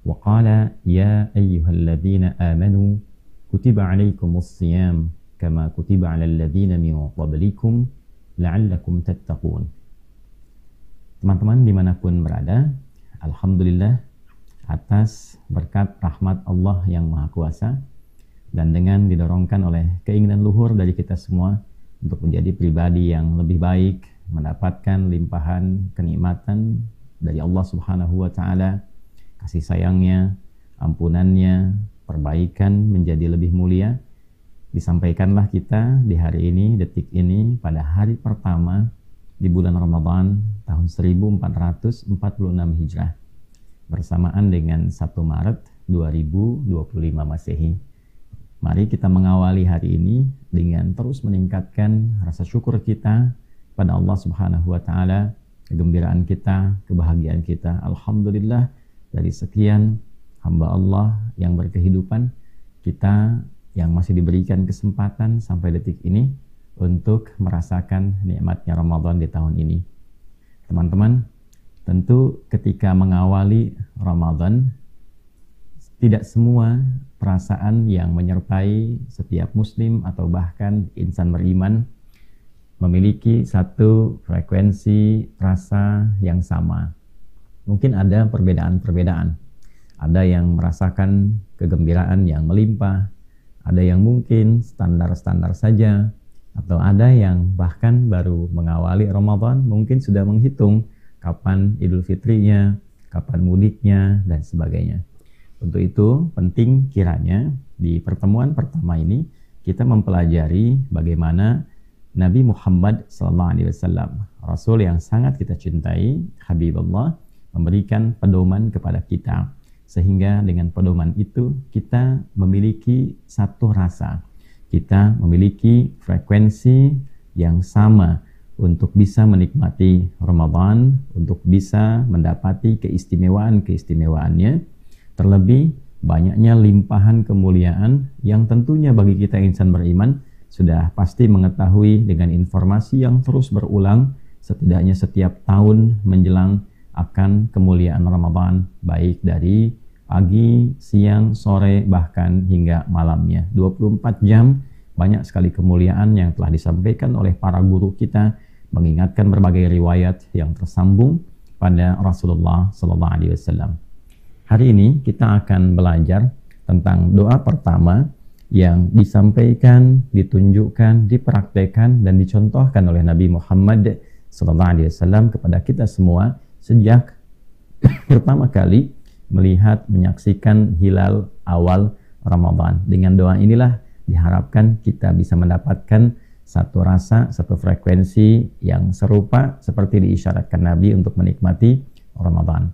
wa qala ya ayyuhalladzina amanu kutiba alaikumus shiyam kama kutiba alal ladzina min qablikum la'allakum tattaqun. Teman-teman dimanapun berada, alhamdulillah atas berkat rahmat Allah yang Maha Kuasa dan dengan didorongkan oleh keinginan luhur dari kita semua untuk menjadi pribadi yang lebih baik, mendapatkan limpahan kenikmatan dari Allah Subhanahu wa taala, kasih sayangnya, ampunannya, perbaikan menjadi lebih mulia. Disampaikanlah kita di hari ini, detik ini, pada hari pertama di bulan Ramadan tahun 1446 Hijrah bersamaan dengan 1 Maret 2025 Masehi. Mari kita mengawali hari ini dengan terus meningkatkan rasa syukur kita pada Allah Subhanahu wa taala, kegembiraan kita, kebahagiaan kita. Alhamdulillah, dari sekian hamba Allah yang berkehidupan, kita yang masih diberikan kesempatan sampai detik ini untuk merasakan nikmatnya Ramadan di tahun ini. Teman-teman, tentu ketika mengawali Ramadan, tidak semua perasaan yang menyertai setiap muslim atau bahkan insan beriman memiliki satu frekuensi rasa yang sama. Mungkin ada perbedaan-perbedaan. Ada yang merasakan kegembiraan yang melimpah, ada yang mungkin standar-standar saja, atau ada yang bahkan baru mengawali Ramadan mungkin sudah menghitung kapan Idul Fitrinya, kapan mudiknya, dan sebagainya. Untuk itu penting kiranya di pertemuan pertama ini kita mempelajari bagaimana Nabi Muhammad SAW, Rasul yang sangat kita cintai, Habibullah, memberikan pedoman kepada kita. Sehingga dengan pedoman itu kita memiliki satu rasa, kita memiliki frekuensi yang sama untuk bisa menikmati Ramadan, untuk bisa mendapati keistimewaan-keistimewaannya, terlebih banyaknya limpahan kemuliaan yang tentunya bagi kita insan beriman sudah pasti mengetahui dengan informasi yang terus berulang setidaknya setiap tahun menjelang akan kemuliaan Ramadan, baik dari pagi, siang, sore, bahkan hingga malamnya. 24 jam, banyak sekali kemuliaan yang telah disampaikan oleh para guru kita, mengingatkan berbagai riwayat yang tersambung pada Rasulullah SAW. Hari ini kita akan belajar tentang doa pertama yang disampaikan, ditunjukkan, dipraktekkan, dan dicontohkan oleh Nabi Muhammad SAW kepada kita semua sejak pertama kali melihat, menyaksikan hilal awal Ramadan. Dengan doa inilah diharapkan kita bisa mendapatkan satu rasa, satu frekuensi yang serupa seperti diisyaratkan Nabi untuk menikmati Ramadan.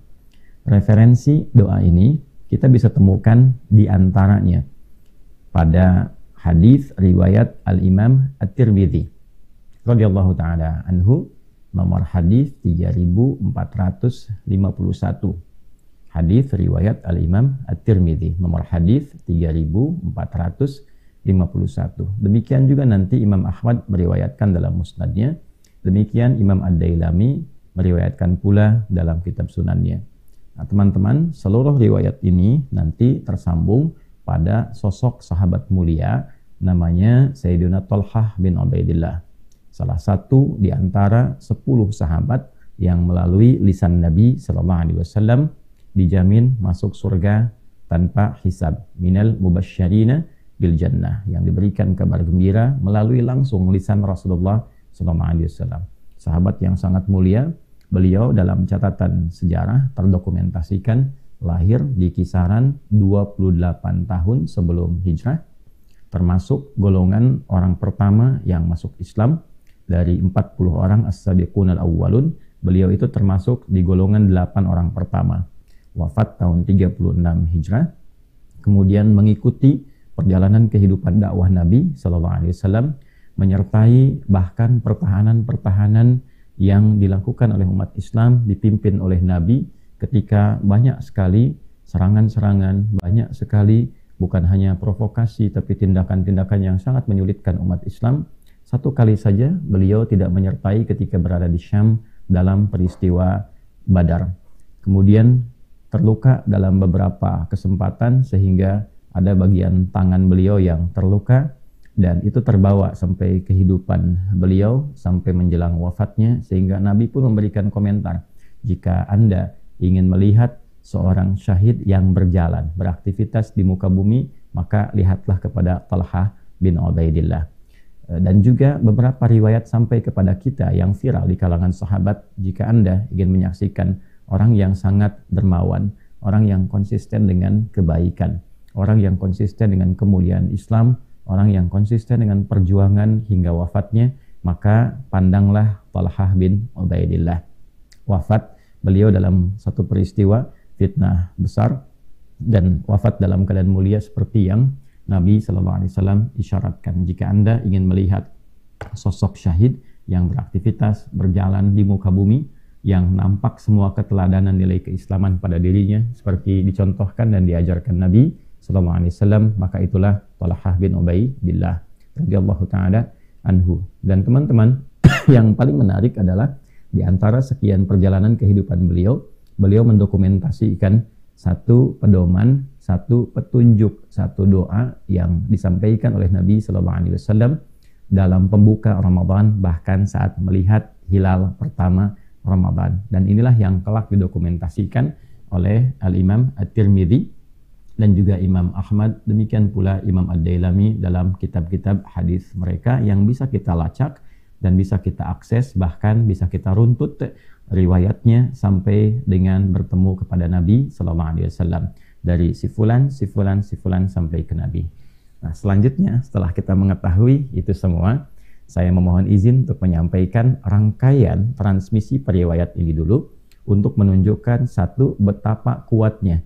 Referensi doa ini kita bisa temukan di antaranya pada hadis riwayat Al-Imam At-Tirmidzi radhiyallahu taala anhu, nomor hadis 3451. Hadis riwayat Al-Imam At-Tirmidzi, nomor hadis 3451. Demikian juga nanti Imam Ahmad meriwayatkan dalam musnadnya. Demikian Imam Ad-Dailami meriwayatkan pula dalam kitab sunannya. Nah, teman-teman, seluruh riwayat ini nanti tersambung pada sosok sahabat mulia namanya Sayyidina Thalhah bin Ubaidillah, salah satu di antara 10 sahabat yang melalui lisan Nabi SAW dijamin masuk surga tanpa hisab, minal mubasysyirina bil jannah, yang diberikan kabar gembira melalui langsung lisan Rasulullah SAW. Sahabat yang sangat mulia, beliau dalam catatan sejarah terdokumentasikan lahir di kisaran 28 tahun sebelum hijrah, termasuk golongan orang pertama yang masuk Islam dari 40 orang as-sabiqun al-awwalun. Beliau itu termasuk di golongan 8 orang pertama. Wafat tahun 36 hijrah, kemudian mengikuti perjalanan kehidupan dakwah Nabi SAW, menyertai bahkan pertahanan-pertahanan yang dilakukan oleh umat Islam dipimpin oleh Nabi ketika banyak sekali serangan-serangan, banyak sekali bukan hanya provokasi tapi tindakan-tindakan yang sangat menyulitkan umat Islam. Satu kali saja beliau tidak menyertai ketika berada di Syam dalam peristiwa Badar. Kemudian terluka dalam beberapa kesempatan sehingga ada bagian tangan beliau yang terluka, dan itu terbawa sampai kehidupan beliau sampai menjelang wafatnya, sehingga Nabi pun memberikan komentar, jika Anda ingin melihat seorang syahid yang berjalan, beraktivitas di muka bumi, maka lihatlah kepada Talha bin Ubaidillah. Dan juga beberapa riwayat sampai kepada kita yang viral di kalangan sahabat, jika Anda ingin menyaksikan orang yang sangat dermawan, orang yang konsisten dengan kebaikan, orang yang konsisten dengan kemuliaan Islam, orang yang konsisten dengan perjuangan hingga wafatnya, maka pandanglah Talha bin Ubaidillah. Wafat beliau dalam satu peristiwa fitnah besar, dan wafat dalam keadaan mulia seperti yang Nabi SAW isyaratkan. Jika Anda ingin melihat sosok syahid yang beraktivitas, berjalan di muka bumi, yang nampak semua keteladanan nilai keislaman pada dirinya seperti dicontohkan dan diajarkan Nabi SAW, maka itulah Talha bin Ubaidillah radhiyallahu taala anhu. Dan teman-teman, yang paling menarik adalah di antara sekian perjalanan kehidupan beliau mendokumentasikan satu pedoman, satu petunjuk, satu doa yang disampaikan oleh Nabi SAW dalam pembuka Ramadan, bahkan saat melihat hilal pertama Ramadan. Dan inilah yang kelak didokumentasikan oleh Al-Imam At-Tirmidzi dan juga Imam Ahmad, demikian pula Imam Ad-Dailami dalam kitab-kitab hadis mereka yang bisa kita lacak dan bisa kita akses, bahkan bisa kita runtut riwayatnya sampai dengan bertemu kepada Nabi SAW, dari si fulan sampai ke Nabi. Nah, selanjutnya setelah kita mengetahui itu semua, saya memohon izin untuk menyampaikan rangkaian transmisi periwayat ini dulu untuk menunjukkan satu, betapa kuatnya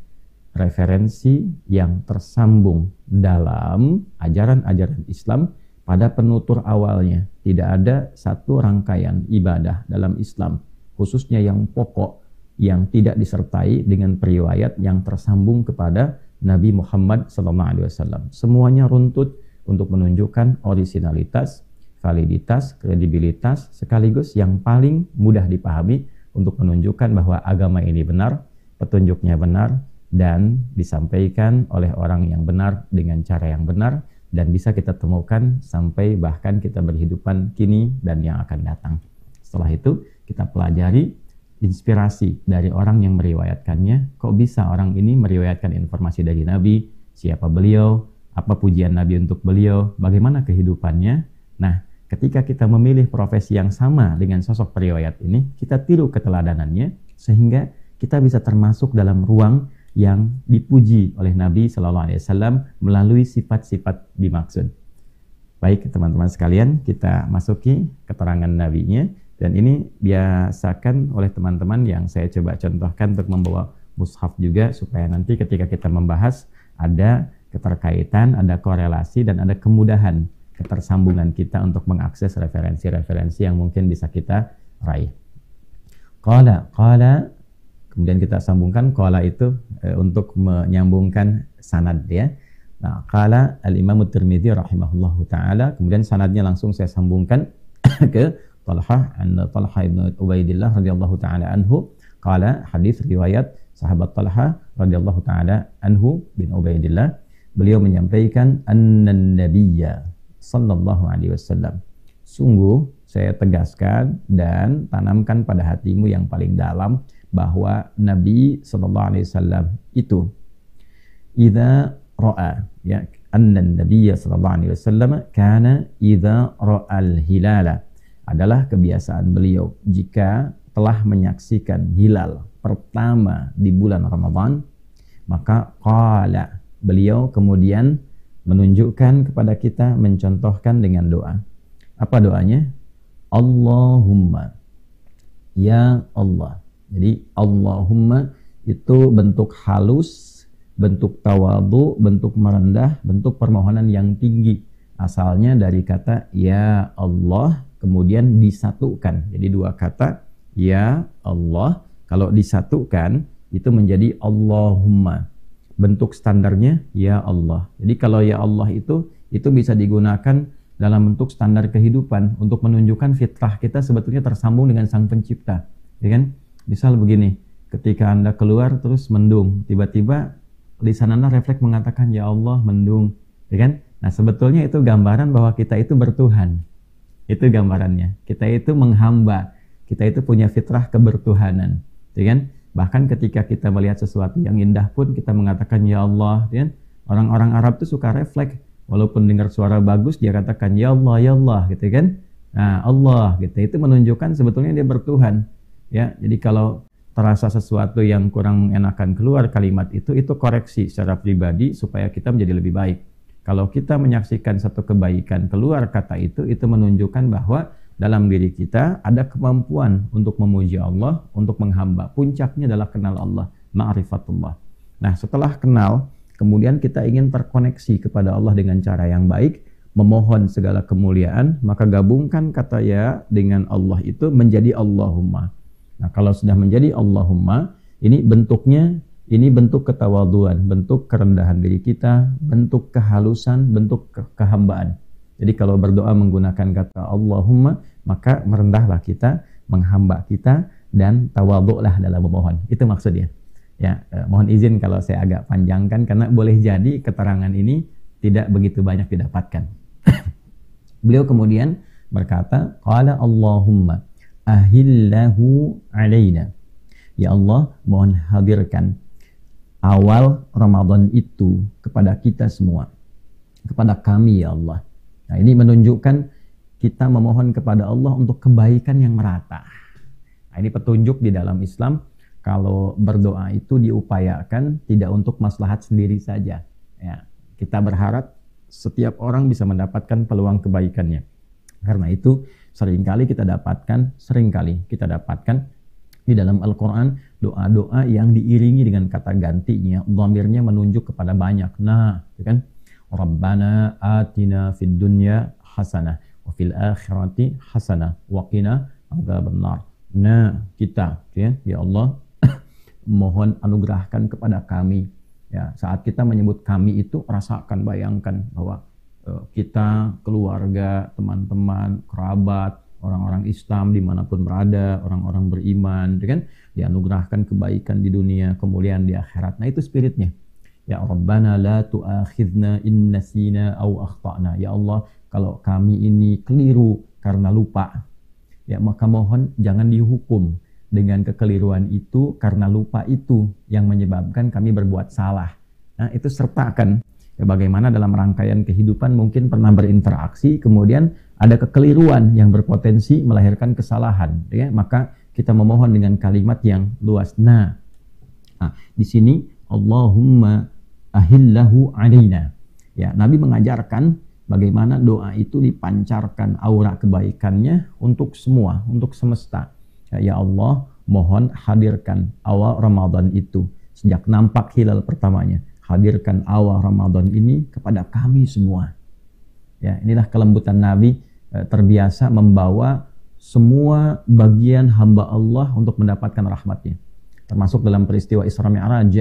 referensi yang tersambung dalam ajaran-ajaran Islam pada penutur awalnya. Tidak ada satu rangkaian ibadah dalam Islam, khususnya yang pokok, yang tidak disertai dengan periwayat yang tersambung kepada Nabi Muhammad SAW. Semuanya runtut untuk menunjukkan orisinalitas, validitas, kredibilitas, sekaligus yang paling mudah dipahami untuk menunjukkan bahwa agama ini benar, petunjuknya benar, dan disampaikan oleh orang yang benar dengan cara yang benar, dan bisa kita temukan sampai bahkan kita berhidupan kini dan yang akan datang. Setelah itu kita pelajari inspirasi dari orang yang meriwayatkannya. Kok bisa orang ini meriwayatkan informasi dari Nabi? Siapa beliau? Apa pujian Nabi untuk beliau? Bagaimana kehidupannya? Nah, ketika kita memilih profesi yang sama dengan sosok periwayat ini, kita tiru keteladanannya sehingga kita bisa termasuk dalam ruang yang dipuji oleh Nabi SAW melalui sifat-sifat dimaksud. Baik teman-teman sekalian, kita masuki keterangan Nabi-nya. Dan ini biasakan oleh teman-teman yang saya coba contohkan untuk membawa mushaf juga, supaya nanti ketika kita membahas ada keterkaitan, ada korelasi, dan ada kemudahan ketersambungan kita untuk mengakses referensi-referensi yang mungkin bisa kita raih. Qala, kemudian kita sambungkan qala itu untuk menyambungkan sanad ya. Nah, qala al-Imam At-Tirmidzi rahimahullahu taala, kemudian sanadnya langsung saya sambungkan ke Talha bin Ubaidillah radhiyallahu taala anhu. Qala, hadis riwayat sahabat Talha radhiyallahu taala anhu bin Ubaidillah, beliau menyampaikan annan nabiyya sallallahu alaihi wasallam, sungguh saya tegaskan dan tanamkan pada hatimu yang paling dalam bahwa Nabi sallallahu alaihi wasallam itu idza ra'a, ya, annan nabiyya sallallahu alaihi wasallam kana idza ra'al hilala, adalah kebiasaan beliau jika telah menyaksikan hilal pertama di bulan Ramadan, maka qala, beliau kemudian menunjukkan kepada kita, mencontohkan dengan doa. Apa doanya? Allahumma, ya Allah. Jadi Allahumma itu bentuk halus, bentuk tawadhu, bentuk merendah, bentuk permohonan yang tinggi. Asalnya dari kata ya Allah, kemudian disatukan. Jadi dua kata ya Allah, kalau disatukan itu menjadi Allahumma. Bentuk standarnya ya Allah. Jadi kalau ya Allah itu bisa digunakan dalam bentuk standar kehidupan untuk menunjukkan fitrah kita sebetulnya tersambung dengan Sang Pencipta, ya kan? Misal begini, ketika Anda keluar terus mendung, tiba-tiba lisan Anda refleks mengatakan ya Allah mendung, ya kan? Nah sebetulnya itu gambaran bahwa kita itu bertuhan. Itu gambarannya. Kita itu menghamba, kita itu punya fitrah kebertuhanan, ya kan? Bahkan ketika kita melihat sesuatu yang indah pun kita mengatakan ya Allah, ya kan? Orang-orang Arab itu suka refleks, walaupun dengar suara bagus dia katakan ya Allah gitu kan? Nah Allah gitu, itu menunjukkan sebetulnya dia bertuhan, ya. Jadi kalau terasa sesuatu yang kurang mengenakan keluar kalimat itu koreksi secara pribadi supaya kita menjadi lebih baik. Kalau kita menyaksikan satu kebaikan keluar kata itu menunjukkan bahwa dalam diri kita ada kemampuan untuk memuji Allah, untuk menghamba. Puncaknya adalah kenal Allah, ma'rifatullah. Nah setelah kenal, kemudian kita ingin terkoneksi kepada Allah dengan cara yang baik, memohon segala kemuliaan, maka gabungkan kata ya dengan Allah itu menjadi Allahumma. Nah kalau sudah menjadi Allahumma, ini bentuknya, ini bentuk ketawaduan, bentuk kerendahan diri kita, bentuk kehalusan, bentuk kehambaan. Jadi kalau berdoa menggunakan kata Allahumma, maka merendahlah kita, menghamba kita, dan tawadhu'lah dalam memohon. Itu maksudnya. Ya, mohon izin kalau saya agak panjangkan, karena boleh jadi keterangan ini tidak begitu banyak didapatkan. Beliau kemudian berkata, qala Allahumma ahillahu alaina. Ya Allah, mohon hadirkan awal Ramadan itu kepada kita semua, kepada kami ya Allah. Nah ini menunjukkan kita memohon kepada Allah untuk kebaikan yang merata. Nah ini petunjuk di dalam Islam, kalau berdoa itu diupayakan tidak untuk maslahat sendiri saja. Ya, kita berharap setiap orang bisa mendapatkan peluang kebaikannya. Karena itu seringkali kita dapatkan di dalam Al-Quran doa-doa yang diiringi dengan kata gantinya, dhamirnya menunjuk kepada banyak. Nah, kan? Rabbana atina fid dunya hasanah wa fil akhirati hasanah wa qina adzabannar. Nah, kita ya Allah mohon anugerahkan kepada kami. Ya, saat kita menyebut kami itu rasakan, bayangkan bahwa kita, keluarga, teman-teman, kerabat, orang-orang Islam dimanapun berada, orang-orang beriman, kan, dianugerahkan kebaikan di dunia, kemuliaan di akhirat. Nah itu spiritnya. Ya Rabbana la tu'akhidna in nasina aw akhtana. Ya Allah, kalau kami ini keliru karena lupa, ya maka mohon jangan dihukum dengan kekeliruan itu, karena lupa itu yang menyebabkan kami berbuat salah. Nah itu sertakan. Ya, bagaimana dalam rangkaian kehidupan mungkin pernah berinteraksi, kemudian ada kekeliruan yang berpotensi melahirkan kesalahan, ya, maka kita memohon dengan kalimat yang luas. Nah, di sini Allahumma ahillahu alaina. Ya, Nabi mengajarkan bagaimana doa itu dipancarkan aura kebaikannya untuk semua, untuk semesta. Ya Allah, mohon hadirkan awal Ramadan itu sejak nampak hilal pertamanya. Hadirkan awal Ramadan ini kepada kami semua. Ya, inilah kelembutan Nabi, terbiasa membawa semua bagian hamba Allah untuk mendapatkan rahmatnya. Termasuk dalam peristiwa Isra Mi'raj,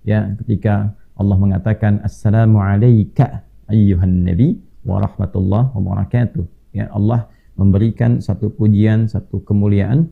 ya, ketika Allah mengatakan Assalamu alayka ayyuhan nabi wa rahmatullah wa barakatuh. Ya, Allah memberikan satu pujian, satu kemuliaan,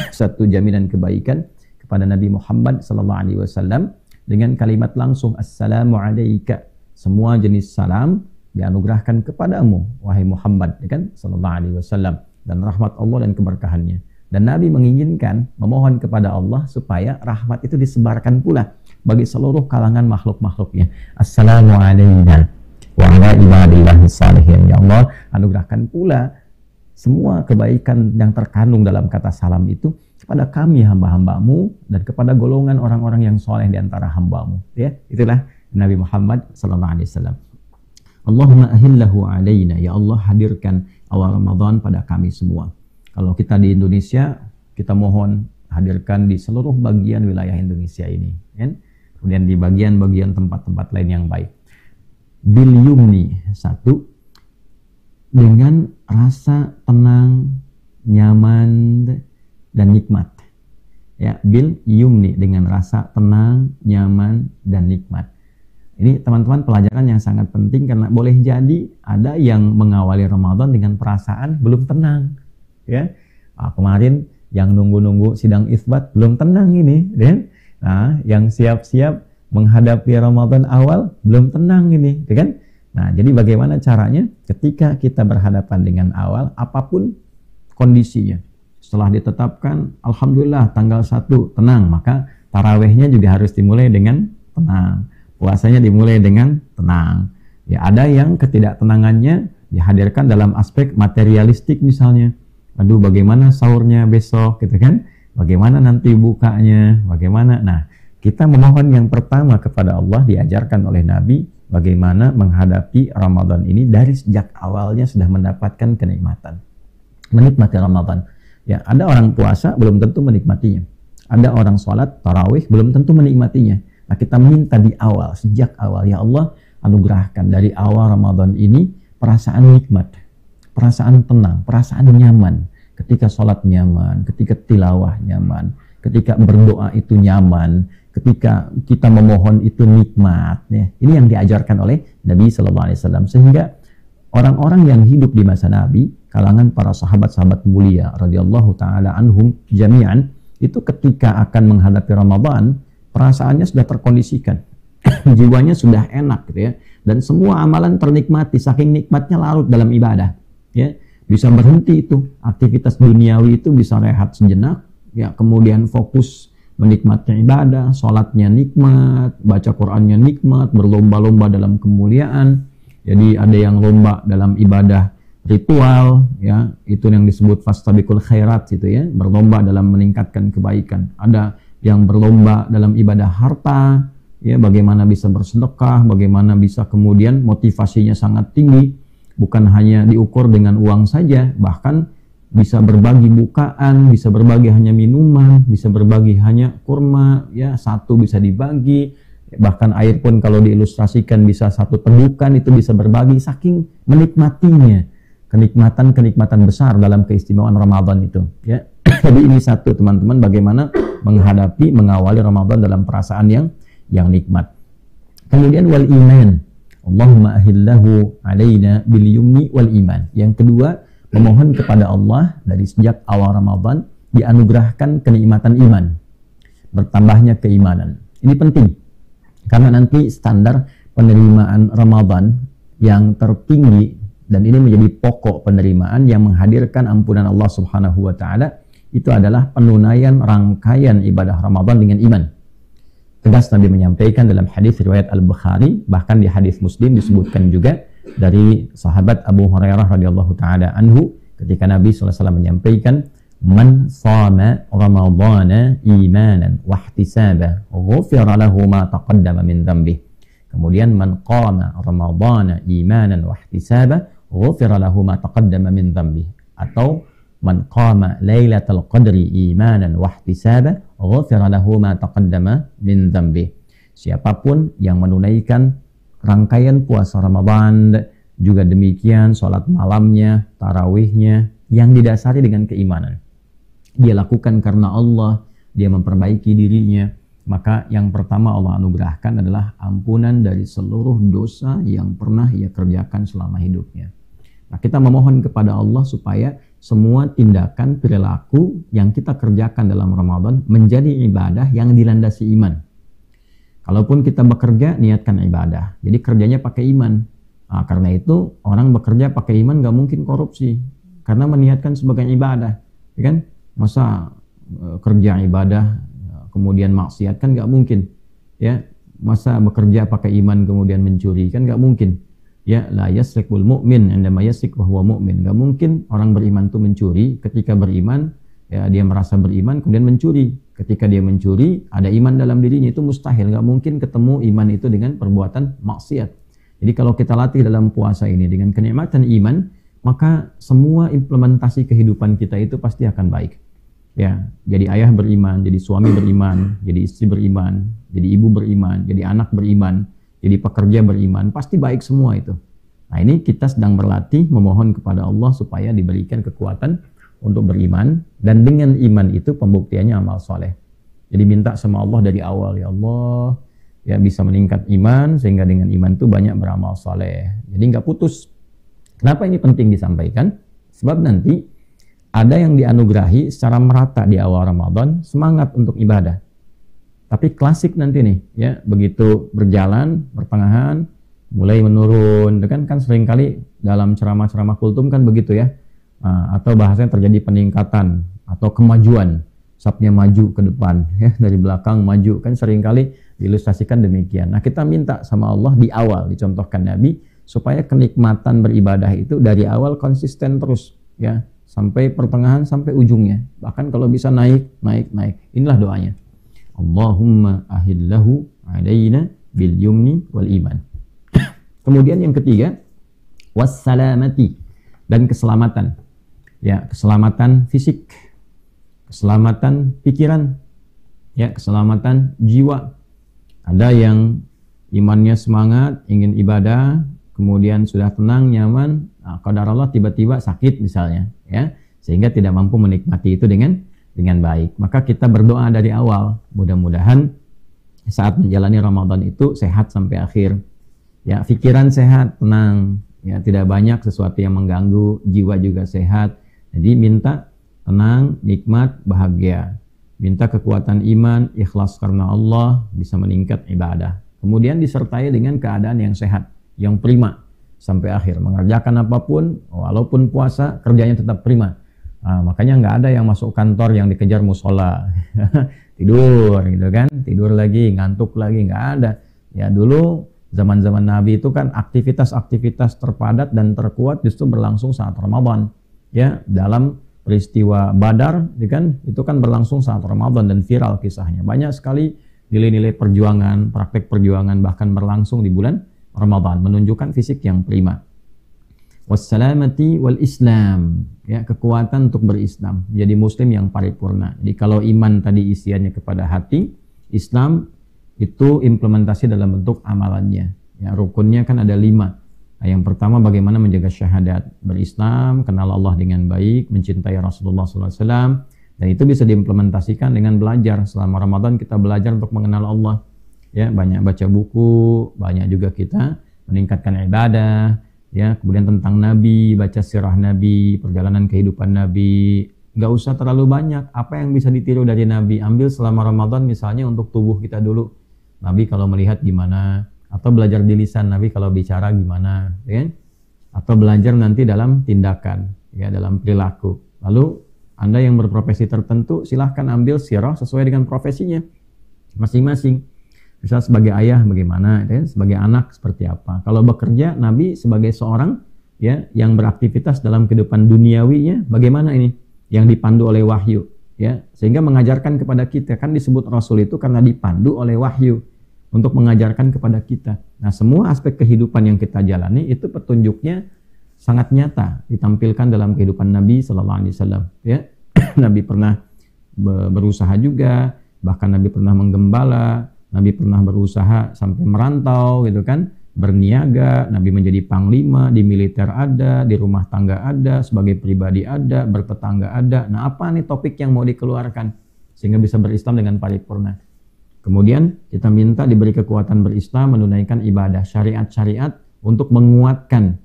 satu jaminan kebaikan kepada Nabi Muhammad sallallahu alaihi wasallam dengan kalimat langsung Assalamu alayka. Semua jenis salam dianugerahkan kepadamu wahai Muhammad, ya kan, sallallahu alaihi wasallam, dan rahmat Allah dan keberkahannya. Dan Nabi menginginkan, memohon kepada Allah supaya rahmat itu disebarkan pula bagi seluruh kalangan makhluk-makhluknya. Assalamu alayna wa ala ibadillahi salihin. Ya Allah, anugerahkan pula semua kebaikan yang terkandung dalam kata salam itu kepada kami hamba-hambamu dan kepada golongan orang-orang yang soleh di antara hambamu. Ya, itulah Nabi Muhammad sallallahu alaihi wasallam. Allahumma ahillahu alaina. Ya Allah, hadirkan awal Ramadan pada kami semua. Kalau kita di Indonesia, kita mohon hadirkan di seluruh bagian wilayah Indonesia ini, kan? Kemudian di bagian-bagian tempat-tempat lain yang baik. Bil yumni, satu, dengan rasa tenang, nyaman, dan nikmat. Ya, bil yumni, dengan rasa tenang, nyaman, dan nikmat. Ini teman-teman pelajaran yang sangat penting, karena boleh jadi ada yang mengawali Ramadan dengan perasaan belum tenang. Ya, kemarin Yang nunggu-nunggu sidang isbat belum tenang ini, kan? Nah, yang siap-siap menghadapi Ramadan awal belum tenang ini, kan? Nah, jadi bagaimana caranya ketika kita berhadapan dengan awal, apapun kondisinya. Setelah ditetapkan, alhamdulillah tanggal 1 tenang, maka tarawehnya juga harus dimulai dengan tenang. Puasanya dimulai dengan tenang. Ya, ada yang ketidaktenangannya dihadirkan dalam aspek materialistik misalnya. Aduh, bagaimana sahurnya besok gitu kan? Bagaimana nanti bukanya? Bagaimana? Nah, kita memohon yang pertama kepada Allah, diajarkan oleh Nabi bagaimana menghadapi Ramadan ini dari sejak awalnya sudah mendapatkan kenikmatan. Menikmati Ramadan. Ya, ada orang puasa belum tentu menikmatinya. Ada orang sholat tarawih belum tentu menikmatinya. Nah, kita minta di awal, sejak awal, ya Allah, anugerahkan dari awal Ramadan ini perasaan nikmat, perasaan tenang, perasaan nyaman. Ketika sholat nyaman, ketika tilawah nyaman, ketika berdoa itu nyaman, ketika kita memohon itu nikmat. Ya. Ini yang diajarkan oleh Nabi SAW. Sehingga orang-orang yang hidup di masa Nabi, kalangan para sahabat-sahabat mulia radhiyallahu taala anhum jami'an, itu ketika akan menghadapi Ramadan, perasaannya sudah terkondisikan. Jiwanya sudah enak gitu ya. Dan semua amalan ternikmati, saking nikmatnya larut dalam ibadah. Ya, bisa berhenti itu. Aktivitas duniawi itu bisa rehat sejenak, ya, kemudian fokus menikmati ibadah, sholatnya nikmat, baca Qur'annya nikmat, berlomba-lomba dalam kemuliaan. Jadi ada yang lomba dalam ibadah ritual, ya, itu yang disebut fastabiqul khairat gitu ya, berlomba dalam meningkatkan kebaikan. Ada yang berlomba dalam ibadah harta, ya, bagaimana bisa bersedekah, bagaimana bisa kemudian motivasinya sangat tinggi, bukan hanya diukur dengan uang saja, bahkan bisa berbagi bukaan, bisa berbagi hanya minuman, bisa berbagi hanya kurma, ya, satu bisa dibagi, bahkan air pun kalau diilustrasikan bisa satu tegukan itu bisa berbagi, saking menikmatinya. Kenikmatan-kenikmatan besar dalam keistimewaan Ramadan itu, ya. Jadi ini satu, teman-teman, bagaimana menghadapi, mengawali Ramadan dalam perasaan yang nikmat. Kemudian wal iman, Allahumma ahillahu alaina bil yumni wal iman. Yang kedua, memohon kepada Allah dari sejak awal Ramadan dianugerahkan kenikmatan iman, bertambahnya keimanan. Ini penting karena nanti standar penerimaan Ramadan yang tertinggi, dan ini menjadi pokok penerimaan yang menghadirkan ampunan Allah Subhanahu wa taala, itu adalah penunaian rangkaian ibadah Ramadan dengan iman. Tegas Nabi menyampaikan dalam hadis riwayat Al-Bukhari, bahkan di hadis Muslim disebutkan juga dari sahabat Abu Hurairah radhiyallahu taala anhu, ketika Nabi SAW menyampaikan, man shama ramadhana imanan wa ihtisaba ghufira lahu ma taqaddama min dhanbihi. Kemudian man qama ramadhana imanan wa ihtisaba ghufira lahu ma taqaddama min dhanbihi. Atau man qama lailatul qadri imanan wa ihtisaba ghufira lahu ma taqaddama min dhanbihi. Siapapun yang menunaikan rangkaian puasa Ramadan, juga demikian salat malamnya, tarawihnya yang didasari dengan keimanan, dia lakukan karena Allah, dia memperbaiki dirinya, maka yang pertama Allah anugerahkan adalah ampunan dari seluruh dosa yang pernah ia kerjakan selama hidupnya. Nah, kita memohon kepada Allah supaya semua tindakan perilaku yang kita kerjakan dalam Ramadan menjadi ibadah yang dilandasi iman. Kalaupun kita bekerja, niatkan ibadah. Jadi kerjanya pakai iman. Nah, karena itu orang bekerja pakai iman gak mungkin korupsi, karena meniatkan sebagai ibadah, ya kan? Masa kerja ibadah kemudian maksiat, kan gak mungkin, ya. Masa bekerja pakai iman kemudian mencuri, kan gak mungkin. Ya, la yasrikul mu'min indama yasrik wa huwa mu'min. Gak mungkin orang beriman itu mencuri ketika beriman, ya, dia merasa beriman kemudian mencuri. Ketika dia mencuri, ada iman dalam dirinya, itu mustahil. Gak mungkin ketemu iman itu dengan perbuatan maksiat. Jadi kalau kita latih dalam puasa ini dengan kenikmatan iman, maka semua implementasi kehidupan kita itu pasti akan baik. Ya, jadi ayah beriman, jadi suami beriman, jadi istri beriman, jadi ibu beriman, jadi anak beriman, jadi pekerja beriman, pasti baik semua itu. Nah, ini kita sedang berlatih memohon kepada Allah supaya diberikan kekuatan untuk beriman, dan dengan iman itu pembuktiannya amal soleh. Jadi minta sama Allah dari awal, ya Allah, ya, bisa meningkat iman, sehingga dengan iman itu banyak beramal soleh. Jadi nggak putus. Kenapa ini penting disampaikan? Sebab nanti Ada yang dianugerahi secara merata di awal Ramadan, semangat untuk ibadah. Tapi klasik nanti nih, ya, begitu berjalan, pertengahan, mulai menurun. Kan seringkali dalam ceramah-ceramah kultum kan begitu ya. Atau bahasanya terjadi peningkatan atau kemajuan. Sapnya maju ke depan, ya, dari belakang maju. Kan seringkali diilustrasikan demikian. Nah, kita minta sama Allah di awal, dicontohkan Nabi, supaya kenikmatan beribadah itu dari awal konsisten terus, ya, sampai pertengahan, sampai ujungnya. Bahkan kalau bisa naik. Inilah doanya. Allahumma ahillahu alaina bil yumni wal iman. Kemudian yang ketiga, wassalamati, dan keselamatan. Ya, keselamatan fisik, keselamatan pikiran, ya, keselamatan jiwa. Ada yang imannya semangat, ingin ibadah, kemudian sudah tenang, nyaman, qadarullah tiba-tiba sakit misalnya, ya, sehingga tidak mampu menikmati itu dengan baik. Maka kita berdoa dari awal, mudah-mudahan saat menjalani Ramadan itu sehat sampai akhir. Ya, pikiran sehat, tenang, ya, tidak banyak sesuatu yang mengganggu, jiwa juga sehat. Jadi minta tenang, nikmat, bahagia. Minta kekuatan iman, ikhlas karena Allah, bisa meningkat ibadah. Kemudian disertai dengan keadaan yang sehat, yang prima sampai akhir. Mengerjakan apapun, walaupun puasa, kerjanya tetap prima. Makanya nggak ada yang masuk kantor yang dikejar musola, tidur gitu kan, tidur lagi, ngantuk lagi, nggak ada. Ya, dulu zaman-zaman Nabi itu kan aktivitas-aktivitas terpadat dan terkuat justru berlangsung saat Ramadan. Ya, dalam peristiwa Badar, ya kan, itu kan berlangsung saat Ramadan dan viral kisahnya. Banyak sekali nilai-nilai perjuangan, praktek perjuangan bahkan berlangsung di bulan Ramadan, menunjukkan fisik yang prima. Wassalamati wal Islam, ya, kekuatan untuk berislam, jadi muslim yang paripurna. Jadi kalau iman tadi isiannya kepada hati, Islam itu implementasi dalam bentuk amalannya. Ya, rukunnya kan ada 5. Nah, yang pertama bagaimana menjaga syahadat, berislam, kenal Allah dengan baik, mencintai Rasulullah SAW, dan itu bisa diimplementasikan dengan belajar. Selama Ramadan kita belajar untuk mengenal Allah. Ya, banyak baca buku, banyak juga kita meningkatkan ibadah. Ya, kemudian tentang Nabi, baca sirah Nabi, perjalanan kehidupan Nabi. Nggak usah terlalu banyak. Apa yang bisa ditiru dari Nabi, ambil selama Ramadan misalnya untuk tubuh kita dulu. Nabi kalau melihat gimana, atau belajar di lisan Nabi kalau bicara gimana, ya? Atau belajar nanti dalam tindakan, ya, dalam perilaku. Lalu Anda yang berprofesi tertentu, silahkan ambil sirah sesuai dengan profesinya masing-masing. Misal sebagai ayah bagaimana, ya, sebagai anak seperti apa. Kalau bekerja, Nabi sebagai seorang, ya, yang beraktivitas dalam kehidupan duniawinya, bagaimana ini? Yang dipandu oleh wahyu, ya, sehingga mengajarkan kepada kita. Kan disebut Rasul itu karena dipandu oleh wahyu untuk mengajarkan kepada kita. Nah, semua aspek kehidupan yang kita jalani itu petunjuknya sangat nyata ditampilkan dalam kehidupan Nabi Sallallahu Alaihi Wasallam. Ya, Nabi pernah berusaha juga, bahkan Nabi pernah menggembala. Nabi pernah berusaha sampai merantau gitu kan, berniaga, Nabi menjadi panglima, di militer ada, di rumah tangga ada, sebagai pribadi ada, bertetangga ada. Nah, apa nih topik yang mau dikeluarkan sehingga bisa berislam dengan paripurna? Kemudian kita minta diberi kekuatan berislam, menunaikan ibadah, syariat-syariat untuk menguatkan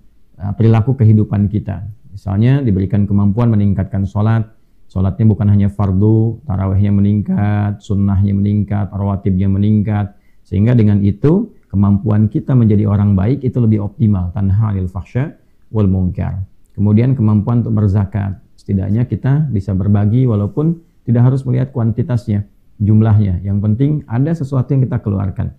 perilaku kehidupan kita. Misalnya diberikan kemampuan meningkatkan sholat. Sholatnya bukan hanya fardu, tarawihnya meningkat, sunnahnya meningkat, rawatibnya meningkat. Sehingga dengan itu kemampuan kita menjadi orang baik itu lebih optimal. Tanha 'anil fahsya wal munkar. Kemudian kemampuan untuk berzakat. Setidaknya kita bisa berbagi walaupun tidak harus melihat kuantitasnya, jumlahnya. Yang penting ada sesuatu yang kita keluarkan.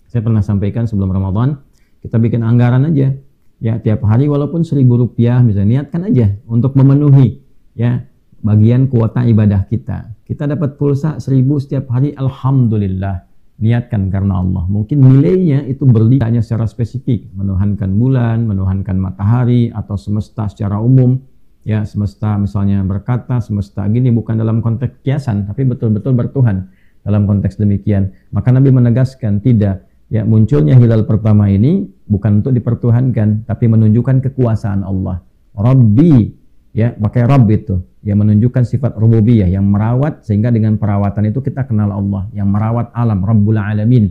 Saya pernah sampaikan sebelum Ramadan, kita bikin anggaran aja. Ya, tiap hari walaupun Rp1.000 misalnya, niatkan aja untuk memenuhi, ya, bagian kuota ibadah kita. Kita dapat pulsa 1.000 setiap hari, alhamdulillah. Niatkan karena Allah. Mungkin nilainya itu berlimpahnya secara spesifik, menuhankan bulan, menuhankan matahari, atau semesta secara umum. Ya, semesta misalnya berkata, semesta gini, bukan dalam konteks kiasan, tapi betul-betul bertuhan dalam konteks demikian. Maka Nabi menegaskan, tidak, ya, munculnya hilal pertama ini bukan untuk dipertuhankan, tapi menunjukkan kekuasaan Allah. Rabbi, ya, pakai Rabb itu, yang menunjukkan sifat rububiyah, yang merawat, sehingga dengan perawatan itu kita kenal Allah, yang merawat alam, Rabbul Alamin.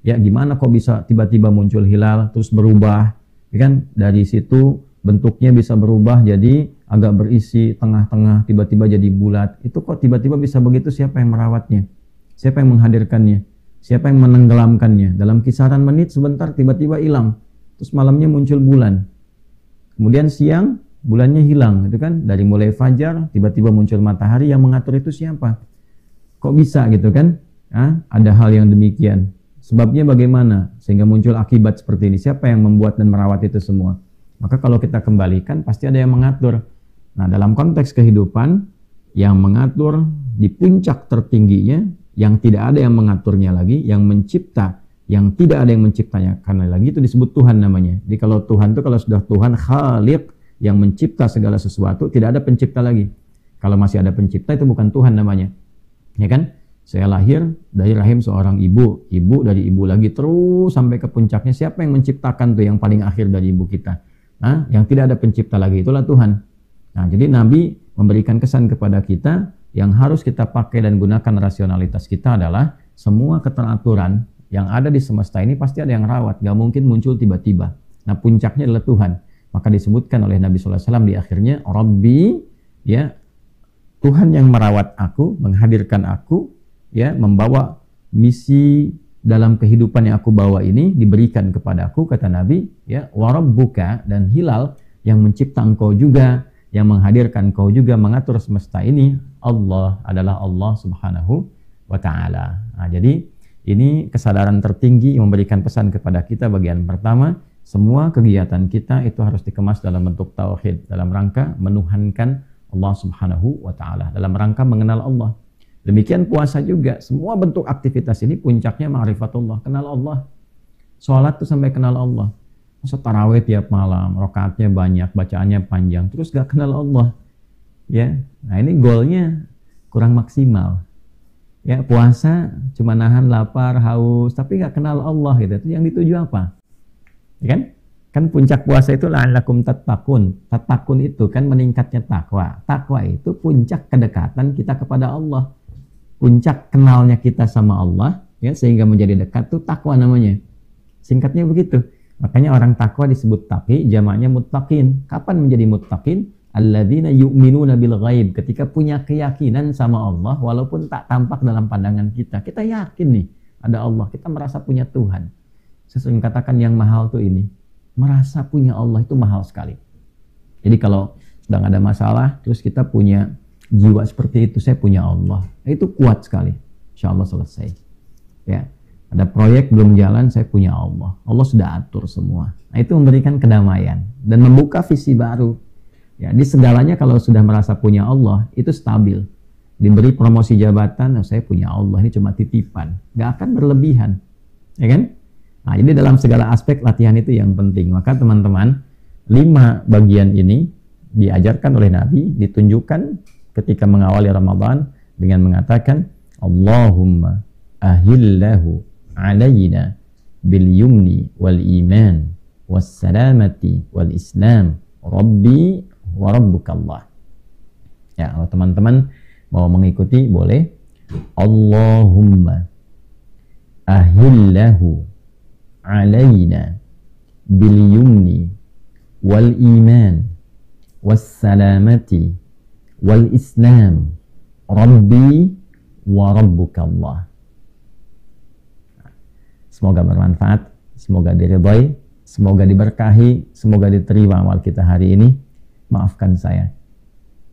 Ya, gimana kok bisa tiba-tiba muncul hilal terus berubah, ya kan? Dari situ bentuknya bisa berubah jadi agak berisi, tengah-tengah tiba-tiba jadi bulat. Itu kok tiba-tiba bisa begitu, siapa yang merawatnya? Siapa yang menghadirkannya? Siapa yang menenggelamkannya? Dalam kisaran menit sebentar tiba-tiba hilang. Terus malamnya muncul bulan. Kemudian siang bulannya hilang, itu kan? Dari mulai fajar tiba-tiba muncul matahari, yang mengatur itu siapa? Kok bisa gitu kan? Ada hal yang demikian. Sebabnya bagaimana sehingga muncul akibat seperti ini? Siapa yang membuat dan merawat itu semua? Maka kalau kita kembalikan pasti ada yang mengatur. Nah, dalam konteks kehidupan, yang mengatur di puncak tertingginya, yang tidak ada yang mengaturnya lagi, yang mencipta, yang tidak ada yang menciptanya karena lagi, itu disebut Tuhan namanya. Jadi kalau Tuhan itu, kalau sudah Tuhan Khaliq yang mencipta segala sesuatu, tidak ada pencipta lagi. Kalau masih ada pencipta itu bukan Tuhan namanya. Ya kan? Saya lahir dari rahim seorang ibu, ibu dari ibu lagi terus sampai ke puncaknya. Siapa yang menciptakan tuh yang paling akhir dari ibu kita? Yang tidak ada pencipta lagi, itulah Tuhan. Nah, jadi Nabi memberikan kesan kepada kita yang harus kita pakai dan gunakan rasionalitas kita adalah semua keteraturan yang ada di semesta ini pasti ada yang rawat, gak mungkin muncul tiba-tiba. Nah, puncaknya adalah Tuhan. Maka disebutkan oleh Nabi SAW di akhirnya, Rabbi, ya, Tuhan yang merawat aku, menghadirkan aku, ya, membawa misi dalam kehidupan yang aku bawa ini diberikan kepadaku, kata Nabi, ya, wa rabbuka, dan hilal yang mencipta engkau juga, yang menghadirkan engkau juga, mengatur semesta ini, Allah adalah Allah Subhanahu wa ta'ala. Nah, jadi ini kesadaran tertinggi yang memberikan pesan kepada kita. Bagian pertama, semua kegiatan kita itu harus dikemas dalam bentuk tauhid, dalam rangka menuhankan Allah Subhanahu wa ta'ala, dalam rangka mengenal Allah. Demikian puasa juga, semua bentuk aktivitas ini puncaknya ma'rifatullah, kenal Allah. Sholat tuh sampai kenal Allah. Masa tarawih tiap malam, rakaatnya banyak, bacaannya panjang, terus gak kenal Allah. Ya, nah ini goalnya kurang maksimal. Ya, puasa cuma nahan lapar, haus, tapi gak kenal Allah gitu. Itu yang dituju apa? Ya kan? Kan puncak puasa itu la'allakum tattaqun. Tattaqun itu kan meningkatnya takwa. Takwa itu puncak kedekatan kita kepada Allah. Puncak kenalnya kita sama Allah, ya, sehingga menjadi dekat tuh takwa namanya. Singkatnya begitu. Makanya orang takwa disebut taqi, jamaknya muttaqin. Kapan menjadi muttaqin? Alladzina yu'minuna bil ghaib. Ketika punya keyakinan sama Allah walaupun tak tampak dalam pandangan kita. Kita yakin nih ada Allah, kita merasa punya Tuhan. Saya sering katakan yang mahal tuh ini. Merasa punya Allah itu mahal sekali. Jadi kalau sedang ada masalah terus kita punya jiwa seperti itu, saya punya Allah, itu kuat sekali. Insya Allah selesai. Ya, ada proyek belum jalan, saya punya Allah. Allah sudah atur semua. Nah, itu memberikan kedamaian dan membuka visi baru. Ya, di segalanya kalau sudah merasa punya Allah, itu stabil. Diberi promosi jabatan, saya punya Allah, ini cuma titipan, nggak akan berlebihan, ya kan? Nah, jadi dalam segala aspek latihan itu yang penting. Maka teman-teman, 5 bagian ini diajarkan oleh Nabi, ditunjukkan ketika mengawali Ramadan dengan mengatakan Allahumma ahillahu alayna bil yumni wal iman was salamati wal islam rabbi wa rabbukallah. Ya, kalau teman-teman mau mengikuti boleh. Allahumma ahillahu alayna bil yumni wal iman was salamati wal islam rabbi wa rabbukallah. Semoga bermanfaat, semoga diridhai, semoga diberkahi, semoga diterima amal kita hari ini. Maafkan saya,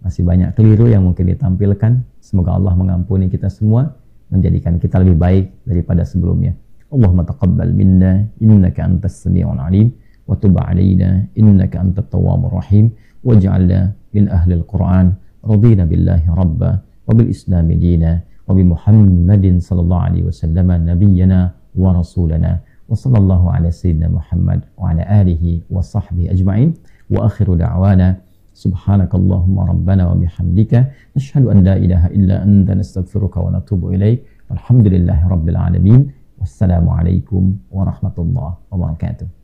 masih banyak keliru yang mungkin ditampilkan. Semoga Allah mengampuni kita semua, menjadikan kita lebih baik daripada sebelumnya. Allahumma taqabbal minna innaka antas sami'ul alim wa tub 'alaina innaka antat tawwabur rahim waj'alna min ahlil Qur'an. رضينا بالله ربا وبالإسلام دينا وبمحمد صلى الله عليه وسلم نبينا ورسولنا وصلى الله على سيدنا محمد وعلى آله وصحبه أجمعين وآخر دعوانا سبحانك اللهم ربنا وبحمدك نشهد أن لا إله إلا أنت نستغفرك ونتوب إليك والحمد لله رب العالمين والسلام عليكم ورحمة الله وبركاته.